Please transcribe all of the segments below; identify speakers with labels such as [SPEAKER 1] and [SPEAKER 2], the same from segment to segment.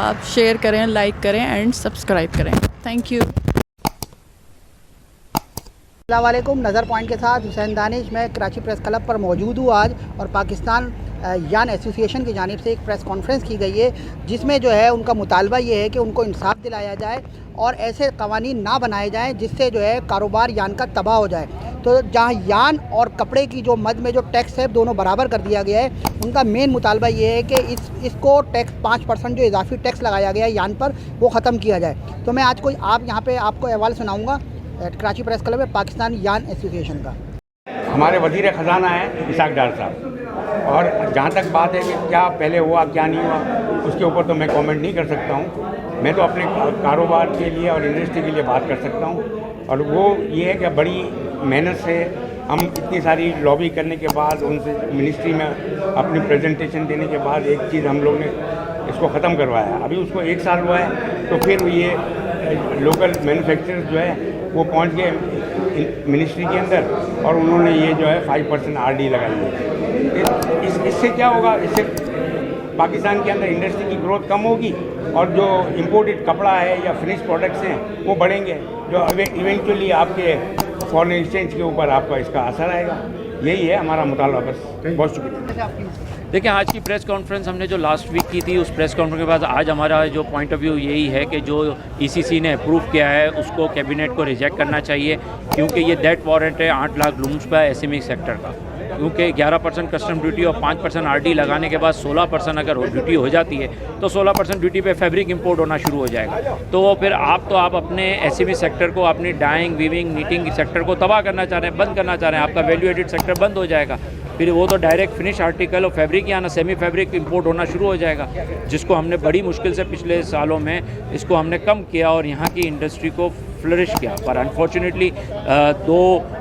[SPEAKER 1] आप शेयर करें, लाइक करें एंड सब्सक्राइब करें। Thank you.
[SPEAKER 2] अस्सलाम वालेकुम। नज़र पॉइंट के साथ हुसैन दानिश, मैं कराची प्रेस क्लब पर मौजूद हूँ आज, और पाकिस्तान यान एसोसिएशन की जानिब से एक प्रेस कॉन्फ्रेंस की गई है, जिसमें जो है उनका मुतालबा ये है कि उनको इंसाफ दिलाया जाए और ऐसे कवानीन ना बनाए जाएँ जिससे जो है कारोबार यान का तबाह हो जाए। तो जहाँ यान और कपड़े की जो मद में जो टैक्स है दोनों बराबर कर दिया गया है, उनका मेन मुतालबा ये है कि इसको टैक्स 5% जो इजाफी टैक्स लगाया गया है यान पर, वो ख़त्म किया जाए। तो मैं आज यहाँ पे आपको अहवाल सुनाऊँगा कराची प्रेस क्लब में पाकिस्तान यान एसोसिएशन का।
[SPEAKER 3] हमारे वज़ीर ख़जाना है इसाक डार साहब, और जहाँ तक बात है कि क्या पहले हुआ क्या नहीं हुआ, उसके ऊपर तो मैं कमेंट नहीं कर सकता हूँ। मैं तो अपने कारोबार के लिए और इंडस्ट्री के लिए बात कर सकता हूँ, और वो ये है कि बड़ी मेहनत से हम इतनी सारी लॉबी करने के बाद, उनसे मिनिस्ट्री में अपनी प्रेजेंटेशन देने के बाद एक चीज़ हम लोग ने इसको ख़त्म करवाया। अभी उसको 1 साल हुआ है, तो फिर ये लोकल मैन्युफैक्चरर्स जो है वो पहुंच गए मिनिस्ट्री के अंदर, और उन्होंने ये जो है 5% RD लगाई है। इससे क्या होगा, इससे पाकिस्तान के अंदर इंडस्ट्री की ग्रोथ कम होगी, और जो इम्पोर्टेड कपड़ा है या फिनिश प्रोडक्ट्स हैं वो बढ़ेंगे, जो इवेंचुअली आपके फॉरेन एक्सचेंज के ऊपर आपका इसका असर आएगा। यही है हमारा मुतालबा। बस बहुत शुक्रिया।
[SPEAKER 4] देखिए, आज की प्रेस कॉन्फ्रेंस हमने जो लास्ट वीक की थी, उस प्रेस कॉन्फ्रेंस के बाद आज हमारा जो पॉइंट ऑफ व्यू यही है कि जो ECC ने अप्रूव किया है उसको कैबिनेट को रिजेक्ट करना चाहिए, क्योंकि ये डेट वारंट है 8 लाख लूम्स पर SME सेक्टर का। क्योंकि 11% कस्टम ड्यूटी और 5% RD लगाने के बाद 16% अगर ड्यूटी हो जाती है, तो 16% ड्यूटी पे फैब्रिक इंपोर्ट होना शुरू हो जाएगा। तो फिर आप अपने SME सेक्टर को, अपनी डाइंग, वीविंग, नीटिंग सेक्टर को तबाह करना चाह रहे हैं, बंद करना चाह रहे हैं। आपका वैल्यू एडिड सेक्टर बंद हो जाएगा, फिर वो तो डायरेक्ट फिनिश आर्टिकल और फैब्रिक या ना सेमी फैब्रिक इंपोर्ट होना शुरू हो जाएगा, जिसको हमने बड़ी मुश्किल से पिछले सालों में इसको हमने कम किया और यहाँ की इंडस्ट्री को फ्लरिश किया। पर अनफॉर्चुनेटली 2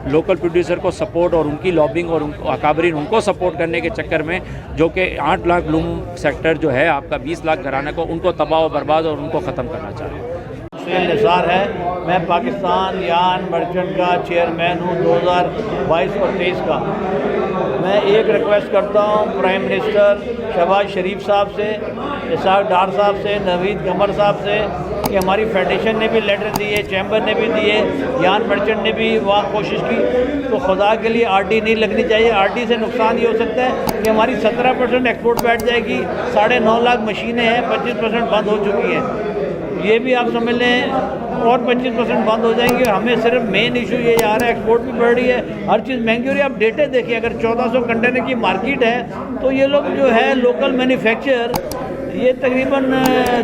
[SPEAKER 4] लोकल प्रोड्यूसर को सपोर्ट और उनकी लॉबिंग और अकाबरीन उनको सपोर्ट करने के चक्कर में, जो कि 8 लाख लूम सेक्टर जो है आपका 20 लाख घराने को, उनको तबाह और बर्बाद और उनको ख़त्म करना चाह रहे हैं।
[SPEAKER 5] निसार है, मैं पाकिस्तान यान मर्चेंट का चेयरमैन हूँ 2022 और 23 का। मैं एक रिक्वेस्ट करता हूँ प्राइम मिनिस्टर शहबाज शरीफ साहब से, इसाक डार साहब से, नवीद कमर साहब से, कि हमारी फेडरेशन ने भी लेटर दिए, चैम्बर ने भी दिए, यान मर्चेंट ने भी वहाँ कोशिश की, तो खुदा के लिए RD नहीं लगनी चाहिए। RD से नुकसान ये हो सकता है कि हमारी 17% एक्सपोर्ट बैठ जाएगी, 9.5 लाख मशीनें हैं, 25% बंद हो चुकी हैं। ये भी आप समझ लें, और 25% बंद हो जाएंगे। हमें सिर्फ मेन इशू ये आ रहा है, एक्सपोर्ट भी बढ़ रही है, हर चीज़ महंगी हो रही है। आप डेटे देखिए, अगर 1400 कंटेनर की मार्केट है, तो ये लोग जो है लोकल मैन्युफैक्चर, ये तकरीबन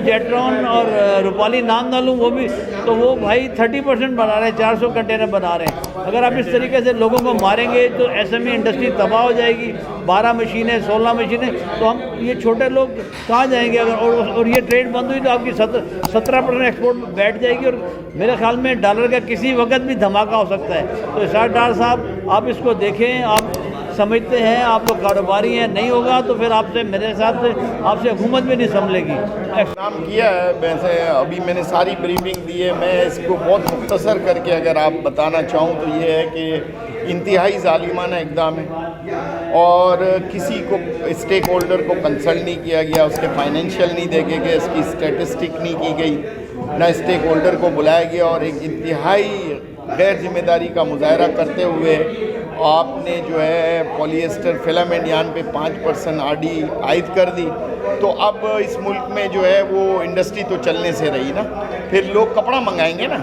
[SPEAKER 5] जेट्रॉन और रूपाली नाम ना लूँ, वो भी तो वो भाई 30% बना रहे हैं, 400 कंटेनर बना रहे हैं। अगर आप इस तरीके से लोगों को मारेंगे तो SME इंडस्ट्री तबाह हो जाएगी। 12 मशीनें, 16 मशीनें, तो हम ये छोटे लोग कहाँ जाएंगे अगर, और ये ट्रेड बंद हुई तो आपकी 17% एक्सपोर्ट बैठ जाएगी, और मेरे ख्याल में डॉलर का किसी वक्त भी धमाका हो सकता है। तो इसाक डार साहब, आप इसको देखें, आप समझते हैं, आप लोग कारोबारी हैं, नहीं होगा तो फिर आपसे, मेरे हिसाब से आपसे हुकूमत भी नहीं संभलेगी।
[SPEAKER 6] काम किया है, वैसे अभी मैंने सारी ब्रीफिंग दी है। मैं इसको बहुत मुख्तसर करके अगर आप बताना चाहूँ तो ये है कि इंतहाई ज़ालिमाना इक़दाम है, और किसी को स्टेक होल्डर को कंसल्ट नहीं किया गया, उसके फाइनेंशियल नहीं देखे गए, इसकी स्टेटिस्टिक नहीं की गई, ना स्टेक होल्डर को बुलाया गया, और एक इंतहाई गैर जिम्मेदारी का मुजाहरा करते हुए आपने जो है पॉलिएस्टर फिलामेंट यान पे 5% RD आयद कर दी। तो अब इस मुल्क में जो है वो इंडस्ट्री तो चलने से रही ना, फिर लोग कपड़ा मंगाएंगे ना।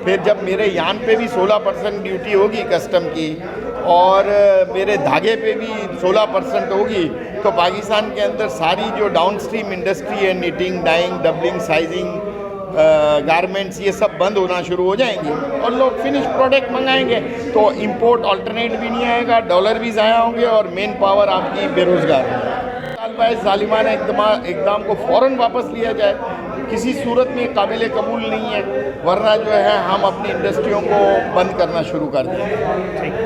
[SPEAKER 6] फिर जब मेरे यान पे भी 16% ड्यूटी होगी कस्टम की, और मेरे धागे पे भी 16% होगी, तो पाकिस्तान के अंदर सारी जो डाउन स्ट्रीम इंडस्ट्री है, knitting, dyeing, doubling, sizing, garments, ये सब बंद होना शुरू हो जाएंगे, और लोग फिनिश प्रोडक्ट मंगाएंगे, तो इंपोर्ट अल्टरनेट भी नहीं आएगा, डॉलर भी ज़ाया होंगे, और मेन पावर आपकी बेरोज़गार होगी। ज़ालिमाना इक़दाम को फ़ौरन वापस लिया जाए, किसी सूरत में काबिल कबूल नहीं है, वरना जो है हम अपनी इंडस्ट्रियों को बंद करना शुरू कर दें।